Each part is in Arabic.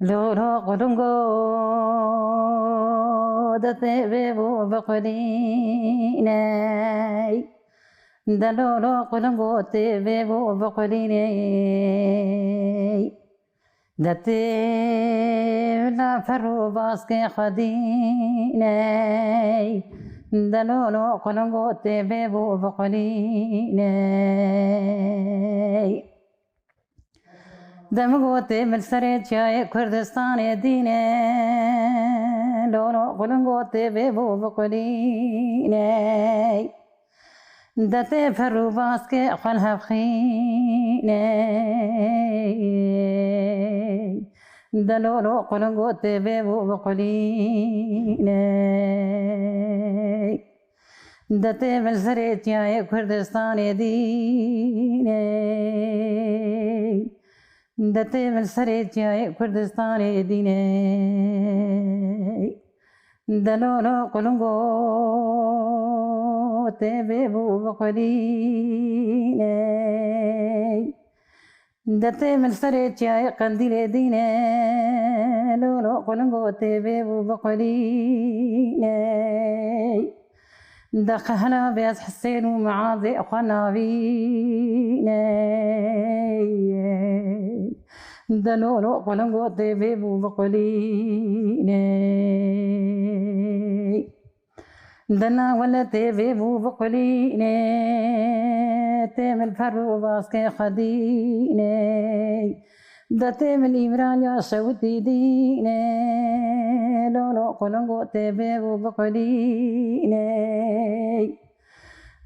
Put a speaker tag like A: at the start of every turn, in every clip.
A: لولو قلنقو دتبيبو بقليني دلولو قلنقو تبيبو بقليني دتي لا فرو باسكي خديني دلولو قلنقو تبيبو بقليني دمغوتي من سريت شاي كردستان ديني لولو قلنغوتي بيبو بقليني دتي فرو باسكي خلها بخيني دلولو قلنغوتي بيبو بقليني دتي من سريت شاي كردستان ديني دتي من سريت جاي كردستان ديني دلولو قلنقو تبيبو بقليني دتي من سريت جاي قنديل ديني لولو قلنقو تبيبو بقليني دقهنا بياس حسين ومعاذي أخوانا بيني دلولو قلنقو تبيبو بقليني دنا ولا تبيبو بقليني تمل فرو باسكي خديني دتمل إمران يا سوتي ديني لولو قلنقو تبيبو بقليني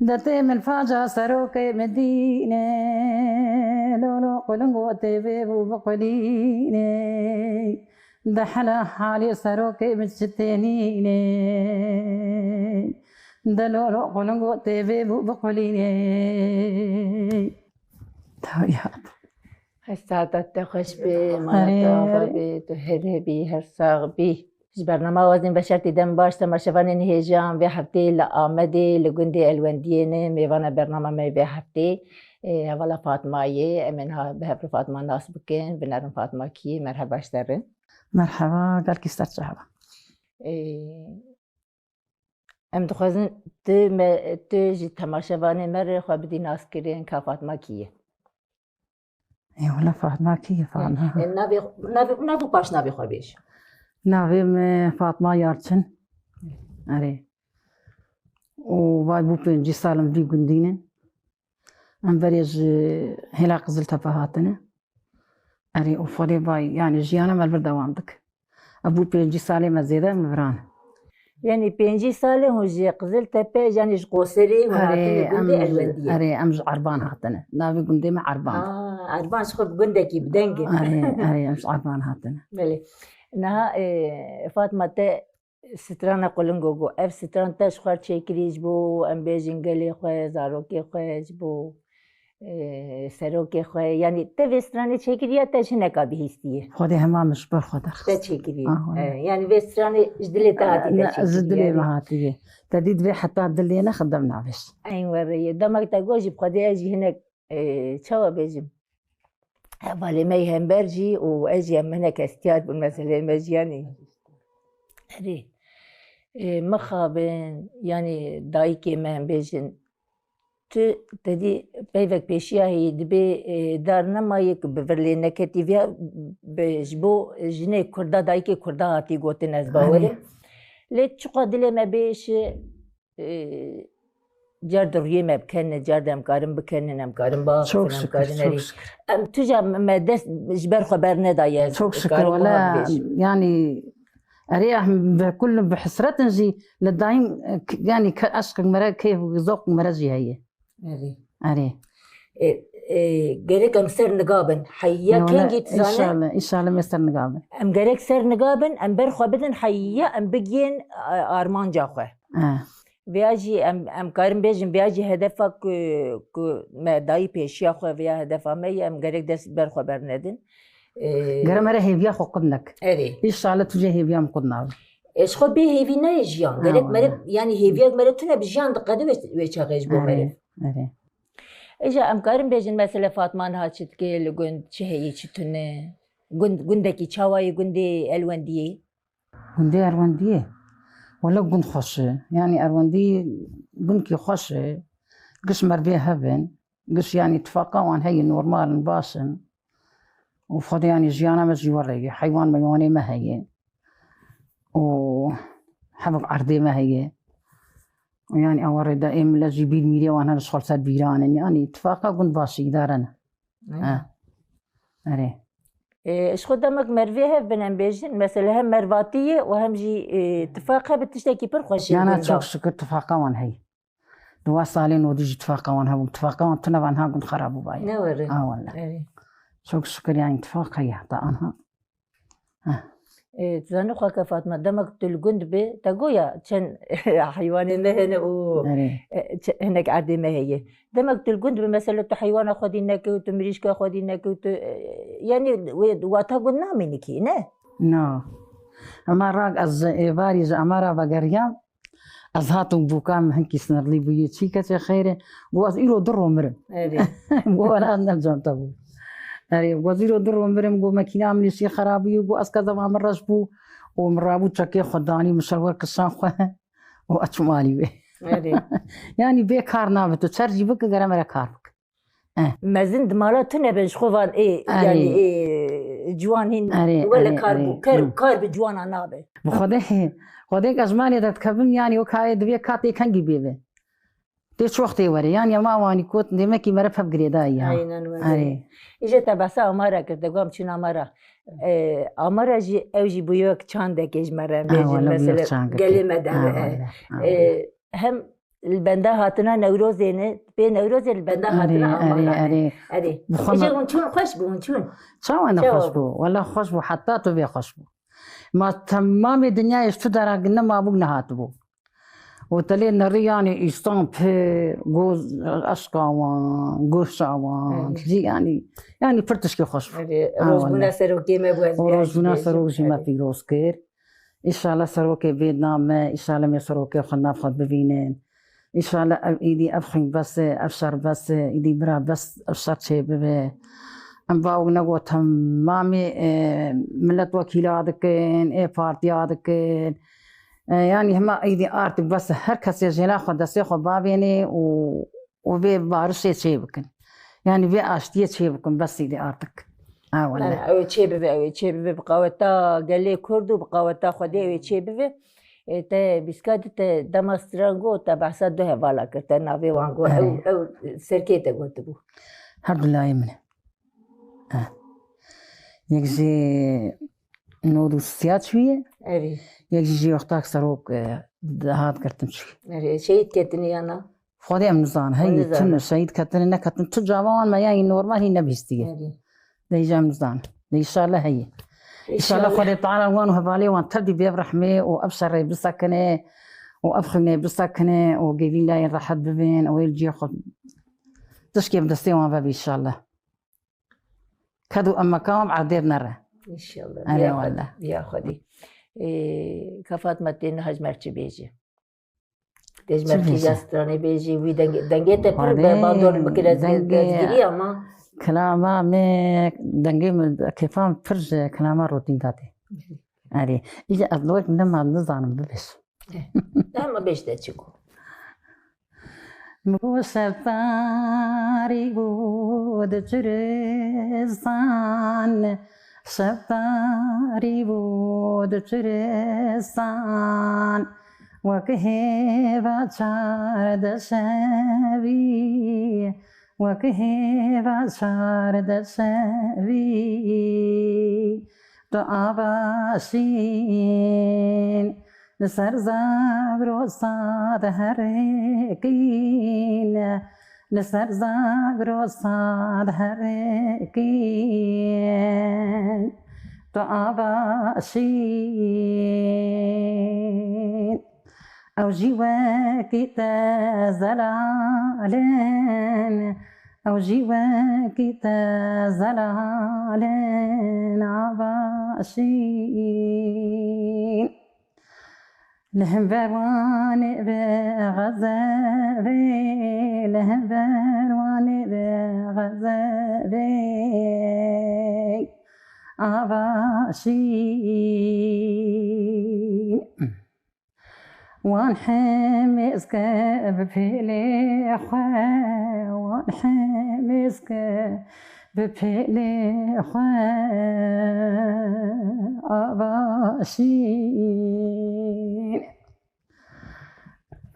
A: دتمل فاجا سروكي مديني لولو قلنقو تبيبو بقليني دحلا حالي سروكي متشتينيني دلولو قلنقو تبيبو بقليني تاويات
B: سعادت خوش بی منطقه بی تو هره بی هر ساغ بی برنامه وزن بشر دیدم باش تماشاوان هیجان به هفته لآمده لگنده الوندینه میوان برنامه می به هفته اولا فاطمه امنها به هفته فاطمه ناس بکن بنرم فاطمه کی مرحبا اشترن
A: مرحبا قالك استرجعها
B: ام دخوازن تو جی تماشاوان مر خواه بدی ناس کرین که فاطمه کیه
A: اي والله فاطمة كيف فاطمة
B: نبو باش نبی خواه بیش
A: نافي فاطمة يارتشن أري وباي بو بنجي سالم في قندينن أم بريج هلا قزلت فهاتنا أري وفولي باي يعني جيانا مال بردوامدك أبو بنجي سالم زيادة من بران
B: يعني بينجي ساله هجي قزل تبي يعني قوسري
A: أري
B: ونعطي الوندية
A: أري أمج عربان هاتنا نافي قندي مع عربان
B: عربان شخب قندكي بدنجي
A: أري أمج عربان هاتنا
B: بلي نها فاطمة تا سترانا قلنگو اف ستران تاش خوار چيكريج بو ام بيجين قلي خواه زاروكي خواه بو سروكي خواه يعني تا ستراني چيكريا تاش هنكا بهستيه
A: خودي هما مش برخودر
B: تا چيكريا يعني ستراني جدلي تهاتي تا چيكريا
A: زدلي مهاتي تديد بي حتى دلينا خدمنا بس
B: ايوه دمك تاجوجي بخدي اجي هناك تشوا بيجي بالي مي همبرجي واجي من هناك استياد بالمسألة مجياني هري مخابن يعني دايكي من بيجن تدي بيفك بيشيا هي دبي دارنا ما يك بفرلي نكتيفيا بجبو جني كردا دايكي كردا هاتي قوتي نزباوري لتشقا دلي ما بيش جاردر يما بكن جاردم كارم بكن نم كارم با
A: çok şükür
B: ام تجا ما دس جبر خبر ندايا
A: çok şükür ولا يعني أريح بكل بحسرة نجي للدايم يعني كأشق مرة كيف ذوق مرجي هي أري
B: جريك ام سر نقابن حيا كان جيت
A: إن شاء الله مستر نقابن
B: ام جريك سر نقابن ام برخوا بدن حيا ام بجين أرمان جاخه بياجي ام كارم بيجن بياجي هدفك ما داي بيشيا خو ويا هدفا ما ام جريك دس برخوا برندن
A: جرام مرة هيفيا خو قدنك
B: أري
A: إن شاء الله تجي هيفيا مقدنا
B: إيش خو بيه هيفي نايجيان جريك مرة يعني هيفيا مرة تنا بجيان دقدو ويشغج بو مرة
A: أري
B: إجا أم كارم بيجن مثلا فاطمة هاتشت كي لقون شهي شتونه گندکی چاوای گندی الوندیه
A: گندی اروندیه ولا گند خوشه يعني اروندي گندكي خوشه قش مربيه هبن قش يعني اتفاقا وان هي نورمال باسن وفضي يعني جيانا مجي ورقي حيوان ميواني ما هي وحبق عرضي ما هي ويعني أوري دائما لجي بيل ميلي وانا نشخل ساد بيران يعني اتفاقا قند باسي دارنا أري
B: ايش خدامك مرويه بنم بيجن مثلا هم مرواتيه وهم جي اتفاقها بتشتكي برخوش
A: أنا تشوك شكر اتفاقا وان هي دوا صالين وديجي اتفاقا وان هو اتفاقا وان تنب عنها قند خرابو باي
B: نوري
A: والله تشوك شكر يعني اتفاقا هي طعنها
B: تزانو خاكا فاطمة دمك تلقند بي تقويا كان حيوان هنا و هناك عادي ما هي دمك تلقند بمثلا حيوان خدينك وتمريشك خدينك يعني واتقول نامينك نه
A: اما راق از باريز امارا بقريام از هاتم بوكام هنكي سنرلي بيو تشيكا خيره وازيرو درو مرم وانا نرجع تبو أري وزيرو درو مرم جو ماكينة من يصير خرابي وجو أسكذا ما مرش بو ومرابو تشكي خداني مشروع كسان خوه وأشمالي به يعني بكارنا بتشرجي بك غير مرة كارك
B: مازن مالا تنبش خوان إيه يعني إيه جوانين ولا كاربو كارب جوانا نابه
A: خده أزماني تتكلم يعني وكاي دبي كاتي كان جيبه تيش وقتي وري يعني ما واني كوت دمكي مرة فب قريدا
B: أي إجا تبصا أمارا كده قام شنو أمارا أمارا جي أوجي بيوك شاندك إج مرة بيجي مثلا قلي مدار هم البندا هاتنا نوروزينه بين نوروز البندا هاتنا أمارا أري إجا ونشون خوش بو ونشون
A: شو أنا خوش بو ولا خوش بو حتى تبي خوش بو ما تمام الدنيا يشتدر قلنا ما بقنا هاتبو وتلي نرياني يستنبه جوز أشقاوان جوشاوان يعني فرتشكي خوش
B: روز بنا سروكي ما بوز
A: روز بنا سروكي ما في روز كير إن شاء الله سروكي فيتنام إن شاء الله ما سروكي خلنا فخد ببينين إن شاء الله إيدي أبخن بس أبشر بس إيدي برا بس أبشر شيء ببه أم باو نقول تمامي ملت وكيلاتكين إيه بارتياتكين يعني هما ايدي ارتك بس هر كسي جلا خد سيخو بابيني وبي بارشي تشيبكن يعني بي اشتي تشيبكن بس ايدي ارتك
B: والله او تشيبي بقاوتا قال لي كردو بقاوتا خدي تشيبي تا بسكاد تا دمسترانغو تا بحسد ده بالا كرت نافي وانغو او سركيتا غوتبو
A: الحمد لله يمن يجي نودو سيات شويه
B: أري
A: يجي وقتك سروق هاد كرتمشي
B: أري شهيد كتني أنا
A: خدي من زان هي تن شهيد كتني إنك كتن تجاوان ما يعني نورمال هي نبيستي ده يجي من زان ده إن شاء الله هي إن شاء الله خدي تعالى وان وهبالي وان تبدي بيفرحمي وأبشر بسكنة وأبخني بسكنة وجيبين لي راحت ببين ويلجي خد تشكي بدستي وان بابي إن شاء الله كدو أما كام عدير نرى
B: إن شاء الله
A: أنا والله
B: يا خدي كفات متين هجمرتي بيجي تجمرتي جاستراني بيجي وي دنجت بر باندور بكره زغيري اما
A: كلامه مي دنجي كيفان فرج كلامه روتين داتي اري اذا ادلوك لما نزان بس
B: لا ما بيش تشكو
A: مو سفاري بود جرزان سفاري بود جرزان وكهيبا شارد سبي وكهيبا شارد سبي تعباسين نسر زاغرو صاد هرقين نسر زاغرو صاد هرقين تعباسين أو جواك تزلالين أو جواك تزلالين عباسين لهم بروان بغزابي لهم بروان بغزابي عباشين وانحمزك بفيلي خوا وانحمزك بفيلي خوا عباشين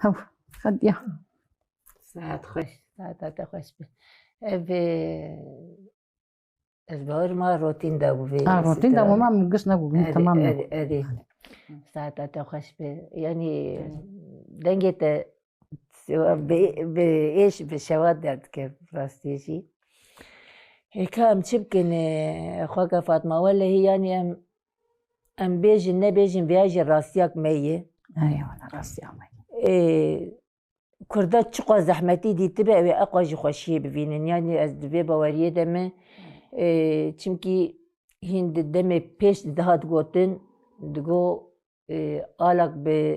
A: هو خديا
B: ساعت خوش ساعت خوش به از باور ما روتین دا بوی
A: روتين دا وما منقصنا وقلنا تمام
B: اری ساعت خوش به یعنی دنگت به ایش به شواد درد که راستیشی كام تشبكن خوكا فاطمة ولا هي يعني ام بيجن نبيجن بياجي راسياك مية
A: ايوه راسياك مية
B: كردات شقا زحمتي دي تبع اقواجي خوشيه ببينن يعني از دبي باوريه دمه چمكي هند دمه پیش دهات گوتن دگو آلك ب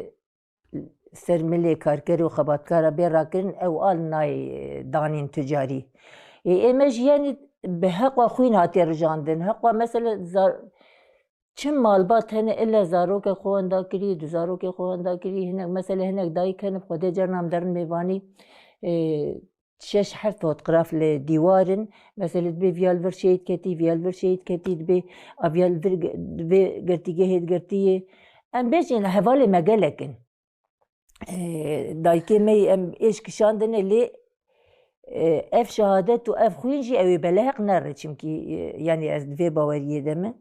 B: سر ملي كاركر وخباتكارا بين راكرن او آل ناي دانين تجاري ايمج يعني بحق خوين هاتي رجاندن حق مثلا چم مالبات هنا الا زاروك خوان دا كري دو زاروك خوان دا كري هناك مثلا هناك داي كان بخده جرنام درن ميباني شش حرف فوتوغراف لديوارن مثلا دبي فيال فرشيت كتي فيال فرشيت كتي دبي افيال دبي قرتي جهد قرتيه ام بيجين حوالي مجالكن داي كمي ام ايش كشاندن اللي اف شهادت و اف خوينجي اوي بلاحق نرد چمكي يعني از دفي باوريه دمه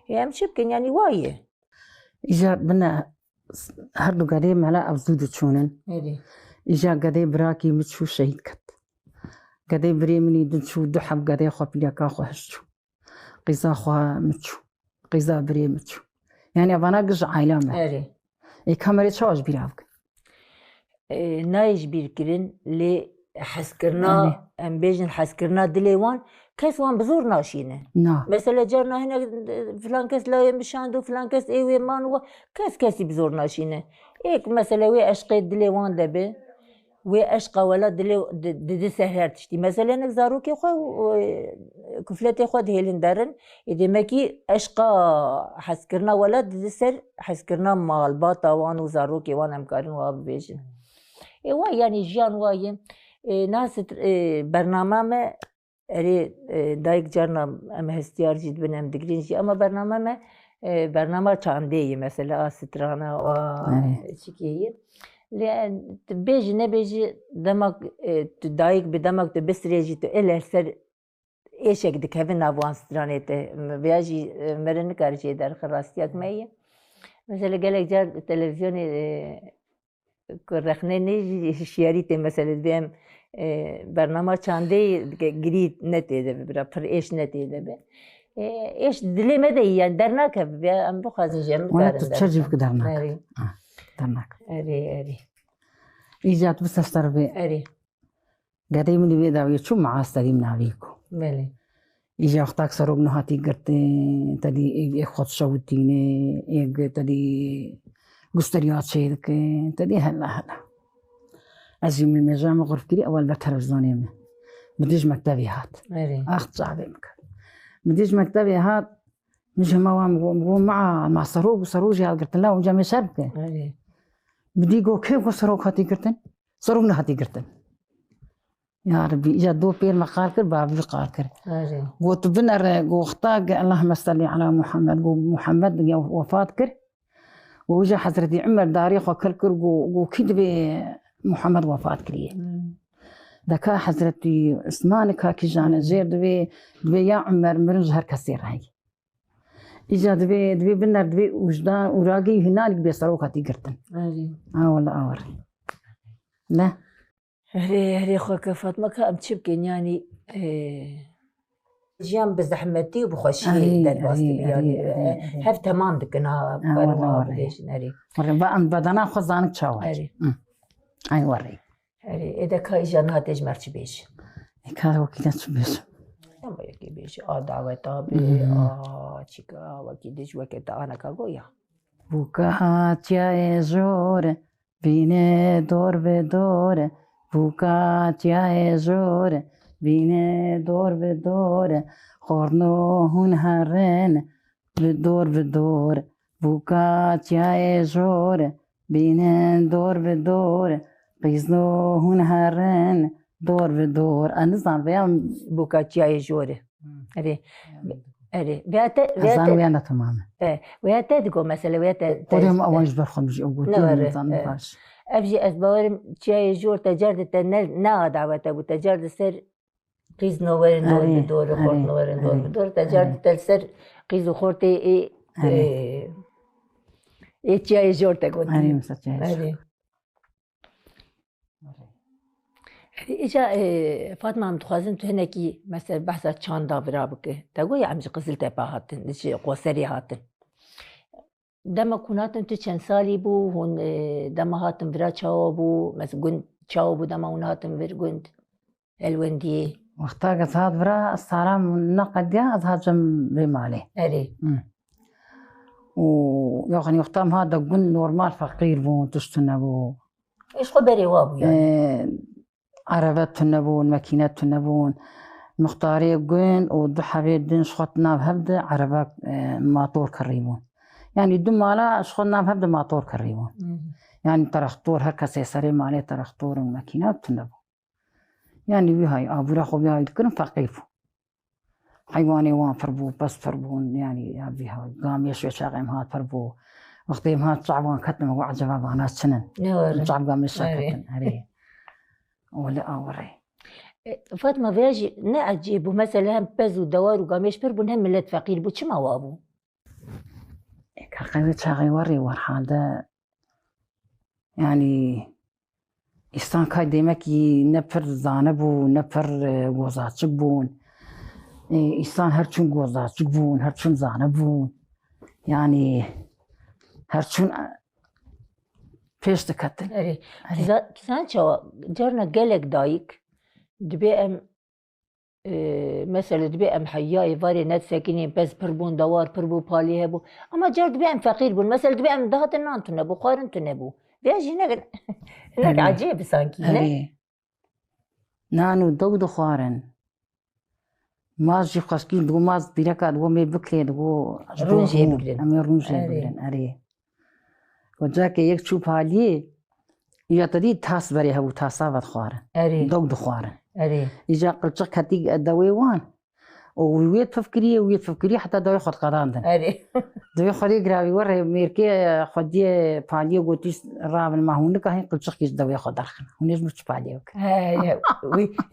B: هم شبكن يعني وايه
A: اجا بنا هردو قديم على افزود تشونن اجا قدي براكي متشو شهيد كت قدي بري مني دنشو دحب قدي خو بليكا خو هشو قيزا خو متشو قيزا بري متشو يعني ابانا قج عائله ما اي كاميرا شواج بيراك
B: نايج بيركرن لي حسكرنا ام بيجن حسكرنا دليوان كاس وان بزور ناشينه مثلا جرنا هنا فلان كاس لا يمشاندو فلان كاس ايوه مانو كاس بزور ناشينه هيك مثلا وي اشقي دليوان دبي وي اشقى ولا دلي سهر تشتي مثلا زاروكي خو كفلتي خو هيلن دارن اذا ماكي اشقى حسكرنا ولا دسر حسكرنا مال باطا وان وزاروكي وان امكارن واب بيجن ايوا يعني جان واي ناس برنامه ما اري دايك جرنا ام هستيار جد بنام دقرينجي اما برنامه ما برنامه چاندي مثلا سترانا و شكيه لان بيجي نبيجي دمك تدايك بدمك تبسريجي تقل سر ايش هيك هفن افوان سترانيته بيجي مرن كارجي در خراستيك ميه مثلا قالك جار التلفزيون كرخني نيجي شياريته مثلا بهم برنامه چانده گرید نتیده برا پر ایش نتیده به ایش دلی مده يعني درناك بیا ام بخوازن جمع
A: وانا تتشجف درناك درناك
B: اري
A: ايجاد بس اشتر بي
B: اري
A: قدي من بي داوي شو معاستري من عليكم
B: بله
A: ايجا اختاك سروق نهاتي قرتي تدي خود شوتيني ايج تدي قستريات شيدك تدي هلا أجي من المجامع غرف كري أول بترجزوني منه بديش مكتبي هات أخت صاحبي مكان بديش مكتبي هات مش ما مع صاروخ وصاروجي قلت له وجا مشاركة بدي جو كيف صاروخ هاتي قرتن صاروخنا هاتي قرتن يا ربي إجا دو بير مقال كر بابي قال كر قلت بنر جو اختاق اللهم صل على محمد جو محمد وفاة كر ووجا حضرتي عمر داريخ وكل كر جو كدبي محمد وفاة كريه دكا حضرتي عثمان كاكي جانا زير دبي يا عمر مرنج هر كثير هاي إجا دبي بنر دبي وجدان وراقي هنالك بيصاروخاتي قرتن والله أور لا
B: هري خوك فاطمة كام تشبكين يعني جيام بزحمتي وبخشي دلباستي يعني هف تمام دكنا
A: والله وري بقى بدنا خزانك شاوي أي وري
B: إذا كان إجانا تجمع تبيش
A: كذا وكذا تبيش
B: أما يكي بيش دعوة بي تشيكا وكيدش وكذا أنا كقويا
A: بوكات يا زور بين دور بدور بوكات يا زور بینه دور به دور خورنو هون هرن به دور بوکا چیای جور بینه دور به دور قیزنو هون هرن دور به دور انزان بیام
B: بوكاتشاي جوري اري اري
A: ازان ویانا تماما
B: وياتا تقول مثلا وياتا
A: قولهم اولش برخون بجي اقول نزان باش
B: ابجي اسبوارم تشاي جور تجارد نا دعوته وتجارد سر قيز نورن دور بدور خورت نورن دور بدور تجارد تلسر قيز خورتي اي تشاي جور تقول
A: اري مسا
B: إجا فاطمة عم تخوازن تو هناكي مثلا بحثة تشاندا برابك تقول عم قزل تبا هاتن دشي قوسري هاتن دما كوناتن تشن سالي بو هون دما هاتن برا تشاو بو مثلا قند تشاو بو دما هون هاتن بر قند الوندي
A: وقتا قصاد برا السلام نقد يا أزهاد جم بمالي
B: أري
A: ويعني وقتام هذا قند نورمال فقير بو تشتنا بو
B: إيش خبري وابو يعني
A: عربات تنبون ماكينات تنبون مختاري قين وضحى بيدين شخطنا بهبدا عربات ماطور كريمون يعني دم على شخطنا بهبدا ماطور كريمون يعني ترختور هكا سيسري مالي ترختور وماكينات تنبون يعني بهاي أبو راخو بهاي تكرم فقيفو حيواني وان فربو بس فربون يعني بهاي قام يشوي شاقيم هات فربو وقتيم هات صعبان كتنا وعجبا بانات سنن صعب قام يشاي كتن هري ولا أوري
B: فاطمة فياجي نعجيبو مثلا هم بز ودوار وقاميش بربون هم ملت فقير بو چما وابو
A: كاقوي تشاغي وري ورحال دا يعني إستان كاي ديمكي نفر زانبو نفر غوزاتشك بون إستان هرچون غوزاتشك بون هرچون زانبون يعني هرچون فيش تكتل
B: أري كسان شو جرنا قلق دايك دبي أم مثلا دبي أم حياي فاري نت ساكنين بس بربون دوار بربو بالي هبو أما جر دبي أم فقير بون مثلا دبي أم دهات النان تنبو قارن تنبو بيجي هناك عجيب سانكي
A: أري نانو دو خارن ماز جي خاسكين دو ماز بيركا دو مي بكري دو
B: رونجي بكرين
A: أمي رونجي بكرين أري وجاك يك شوف هالي يعتدي تاس بري هو تاسا بتخوارن دوق دخوارن إجا قلتك هتيج الدويوان ويت فكري حتى دوي خد قراندن دوي خدي جراوي ورا ميركي خدي بالي وقتيس رابن ما هون كهين قلتك يس دوي خد درخن هونيش مش بالي وك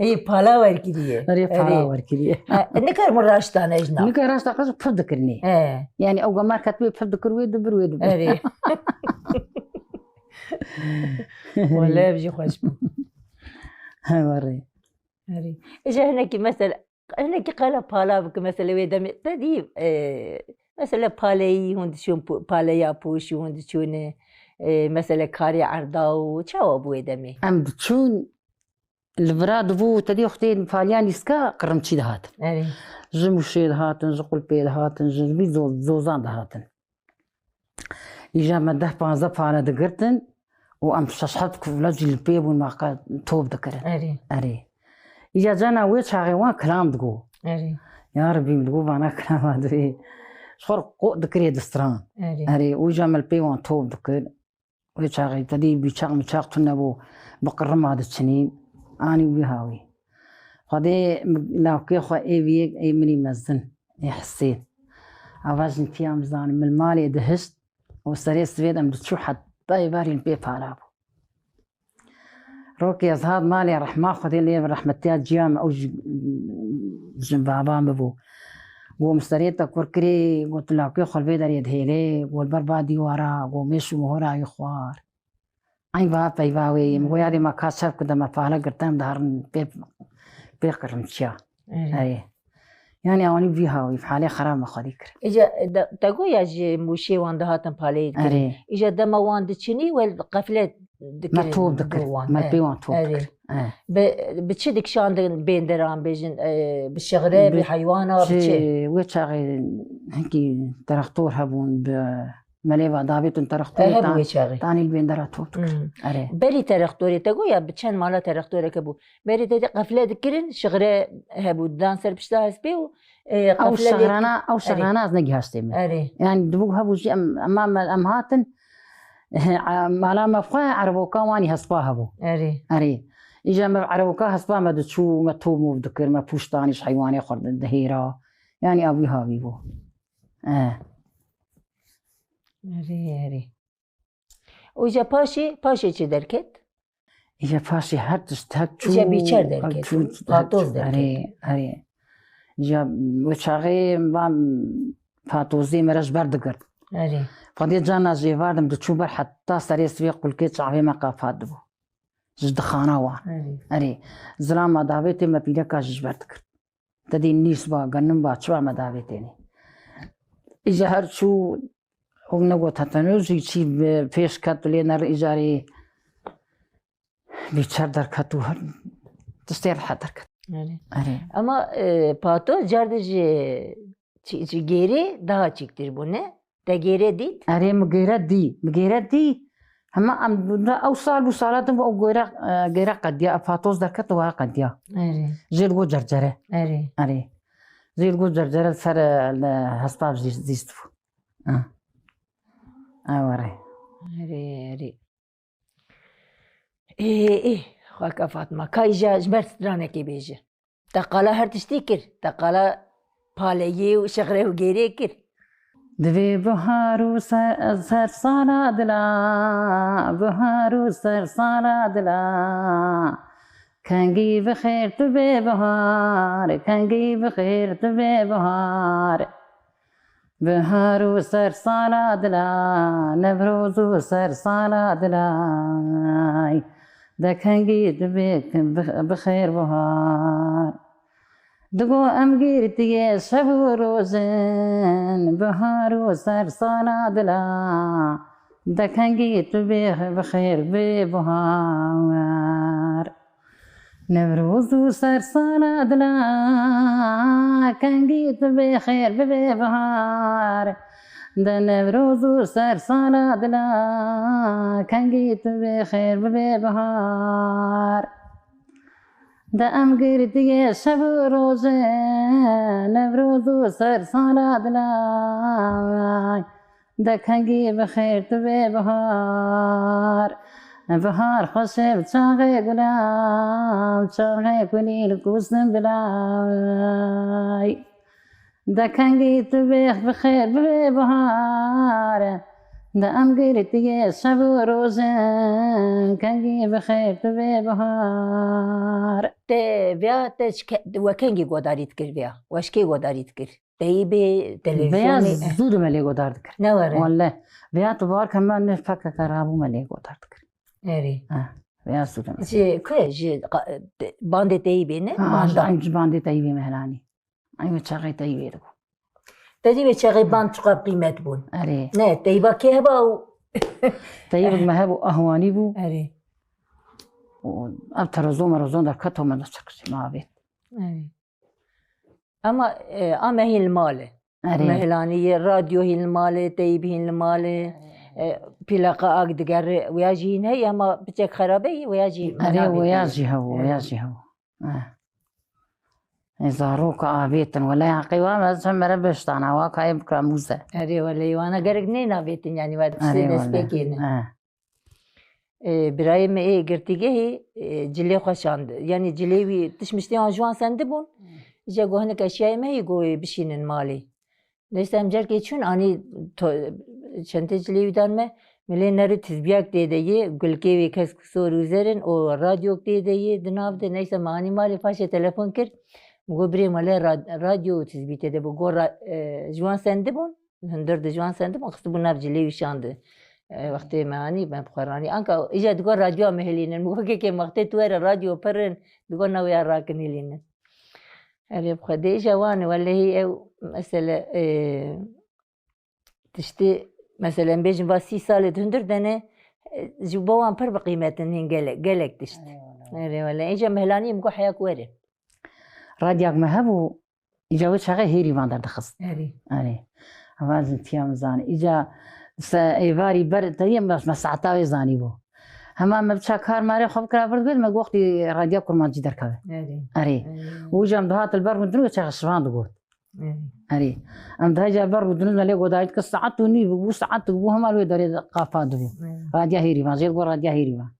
B: هي بالا وركيديه
A: بالا وركيديه
B: نكر مراشتان اجنا
A: نكر راشتا قص بفذكرني يعني او ما كتبي بفذكر ويدبر
B: ولا بيجي خوش
A: هاي وري
B: اجا هناك مثلا هناك قال بالا بك مثلا ويدم تدي مثلا بالي هون شون باليا بوش هون شون مثلا كاري عرضاو تشاو ابو يدمي
A: ام تشون الفراد بو تدي اختين فاليان اسكا قرمتشي دهات جمشي دهات نقول بي دهات جمي زوزان دهات إجا مده بانزا فانا دقرتن وأم ششحت كفلاجي البيب والماقا توب دكرن أري إجا جانا ويش عغيوان كلام دقو يا ربي مدقو بانا كلام هادوي شخور قو دكري دستران أري وإجا مالبي وان توب دكر ويش عغي تدي بيشاق مشاق تنبو بقرم هاد السنين آني بيهاوي خدي لاوكي خوا اي بيك اي مني مزن اي حسين عواجن فيها مزان من المالي دهشت وسري سويد ام دتشو حتى يباري البي فالابو روكي ازهاد مالي رحمة خدي لي رحمتي جيام او جنبابا مبو ومستريتا كوركري قلت لاوكي خو البيدر يدهيلي والبربادي ورا ومشو مهورا يخوار اي باب باوي مغيادي ما كاسب كده ما فعلا قرتام دهرن بيقرم تشا اي يعني أوني فيها في حالة خراب ما خديكر
B: إجا تقول يا جي موشي وان دهاتن بالي إجا دما وان دتشني والقفلة
A: ما توب دكر ما بيوان توب دكر
B: بتشدك شان بين درام بيجن بالشغرة بحيوانة
A: بتشي ويتشاغي هنكي ترختور هبون مليفا دافيت ترختوري
B: هبو يشاغي
A: تاني البندرة توتك أري
B: بري ترختوري تقول يا بتشان مالا ترختوري كبو بري تدي قفلة ذكرن شغرة هبو دانسر بشتا هسبيو
A: أو شغرانة أزنقي هاشتيم
B: أري
A: يعني دبوك هبو شيء أمام أمهاتن مالا مفقا عربوكا واني هسبا هبو أري إجا ما عربوكا هسبا ما دتشو ما تومو بذكر ما بوشتانيش حيواني خرد الدهيرة يعني أبي هابي بو
B: أري وإجا باشي چه دركت؟
A: إجا باشي هر تشتهك شو
B: إجا بيچر دركت فاتوز دركت
A: أري إجا وشاغي بام فاتوزي مرش بردقر
B: أري
A: فدي جانا جيواردم دتشوبر حتى سريس في قل كيت شعبي ما قافات دبو جد خانه وا أري زلام ما دعوتي ما بيدك جج بردقر تدي النيس با غنم با شوا ما دعوتيني إجا هر شو ونقول تتنوزي شيء فيش كات لينا إيجاري بيشار دركتو تستير حدركت.
B: أما باتو جاردج جيري daha çıktır bu ne? Da gere dit?
A: أري مغيرة دي هما أم أو صال وصالاتهم أو غيرة قديا فاتوز دركت وها قديا. زيل جو جرجرة. أري زيل جو جرجرة سر هسباب زيستفو. أوري.
B: أري إيه خاك فاطمة كايجا جبرت ترانا كي بيجي تقالا هر تشتيكر تقالا بالي وشغله وغيريكر
A: دوي بهارو سر سالا دلا بهارو سر سالا دلا كانجي بخير تبي بهار كانجي بخير تبي بهار بهارو سر سالا دلا نبروزو سر سالا دلا دكانجي تبيك بخير بهار دقو أمجير تيجي شبو روزن بهارو سر سالا دلا دكانجي تبيك بخير بهار نبروزو سر سالا دلا كانجي تبيك بخير بهار ده نبروزو سر سالا دلا كانجي بخير بهار ده أمجير تيجي شبو روزن نبروزو سر سالا دلا ده كانجي بخير بهار بهار خشب چاقه گلام چاقه کنیل کوسن بلای ده کنگی تو بیخ بخیر بهار ده امگیر تیگه شب و روزن کنگی بخیر تو بهار
B: ده بیا وکنگی گوداریت کر بیا وشکی گوداریت کر دهی به
A: بیا
B: تلویزیونی
A: زود ملی گودارد کر
B: نواره
A: والله بیا تو بار کمان نفکر کرابو ملی گودارد کر
B: أري.
A: بیا زود ملی
B: جي كوي باندي تيبي نه
A: أنج باندي تايبي مهلاني أيوة شاقي تايبي دو
B: تجيب شغي باند تقاب قيمة بون
A: أري
B: نه تيبا كيهبا و
A: تايبي ما هبو أهواني بو
B: أري
A: وأبتر رزون در كتو من الشخص ما بيت
B: أري أما هي المال
A: أري
B: مهلاني الراديو هي المال تيب هي المال بلاقة أقدر وياجين هي أما بتجك خرابي وياجي
A: أري وياجي هو زاروك آبيتن ولا يعقي وما زهم ربش طانا واقع يبكر موزة
B: أري ولا وأنا قرقنين آبيتن يعني بعد
A: أري
B: سبيكين برايم إيه قرتيجي هي جلي خشاند يعني جلي تشمشتي عن جوان سندبون جا هناك أشياء ما يقول بشين مالي ليش أمجر كيشون أني شنطة جلي ودان ما ملين نرد تسبياك تيدي قل كيوي كسك صور وزرن أو راديو تيدي دناف ده نيسا ماني مالي فاشة تلفون كر مقول بري مالي راديو تسبي تيدي بقول جوان سندبون هندرد جوان سندبون خصبون ناف جلي وشاند وقت ماني ما بخراني أنك إجا تقول راديو مهلين مقول كي وقت توير راديو برن تقول ناوي راكن هلين أبي بخدي جوان ولا هي مثلا تشتي مثلا بيجن بس 6 سال تندر دنا جوبوان بر بقيمة هن قالك تشتي ولا إجا مهلاني مقول حياك وين
A: رادياك ما هبو إجا وش غير هيري ما در دخص
B: أري
A: أما زنتيام زان إجا إيفاري برد هي مسعتاوي زاني بو هما ما بتشكر ماري خب كلا برد بيت ما وقتي راديو كرمان جدر كذا أري وجم دهات البر ودنو شغل شفان دقول أري أم ده جا البر ودنو ملي قدايت كساعات وني بو ساعات بو هما لو داري قافا دبو راديو هيري ما زيد قول راديو هيري ما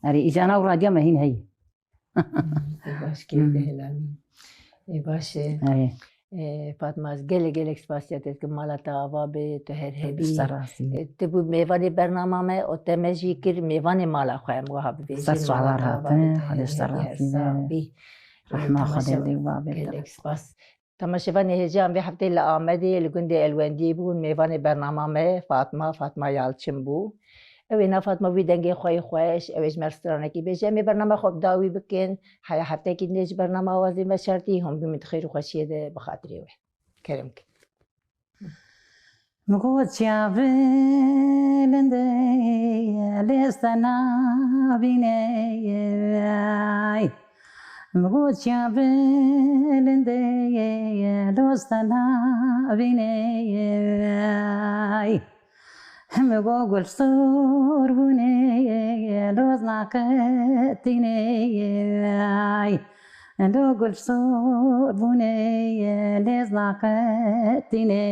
A: أري إجانا وراديو ما هي
B: باش كده هلالي باش فاطمه از گله اکسپاسیات که مالا تاوا به تو هر هبی تبو میوانی برنامه ما او تمجی کر میوانی مالا خواهم و هب بیشتر
A: سرسوار هاتن خودش طرفی رحمه خدا دی بابه
B: گله اکسپاس تماشوان هجام به هفته لآمدی لگند الوندی بون میوانی برنامه ما فاطمه یالچن بو اوینا فاطمه وی دنگی خوش اویش مرسترانه کی بجه می برنامه خوب داوی بکن حیا هفته کی نیج برنامه آوازی و شرطی هم بمید خیر و خوشیه ده بخاطری وی کرم که
A: مگوت یا بلنده لستنا بینه مگوت یا بلنده لستنا بینه مگو گل سر بونه لوز ناکتینه لو گل سر بونه لوز ناکتینه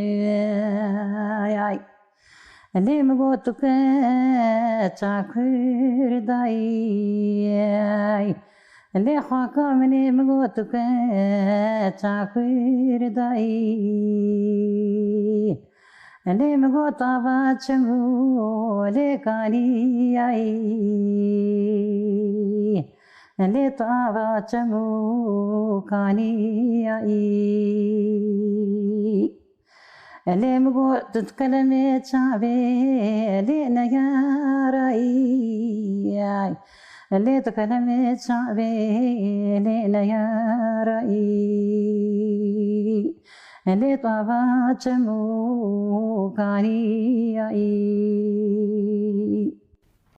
A: لی مگو تو که چاکر دایی لی خواکا منی مگو تو که چاکر دایی لی مگو تابا چنگو لی کانی آئی لی تابا چنگو کانی آئی لی مگو تتکلم چاوی لی نیار آئی لی تکلم چاوی لی نیار آئی لی طابا چمو کانی آئی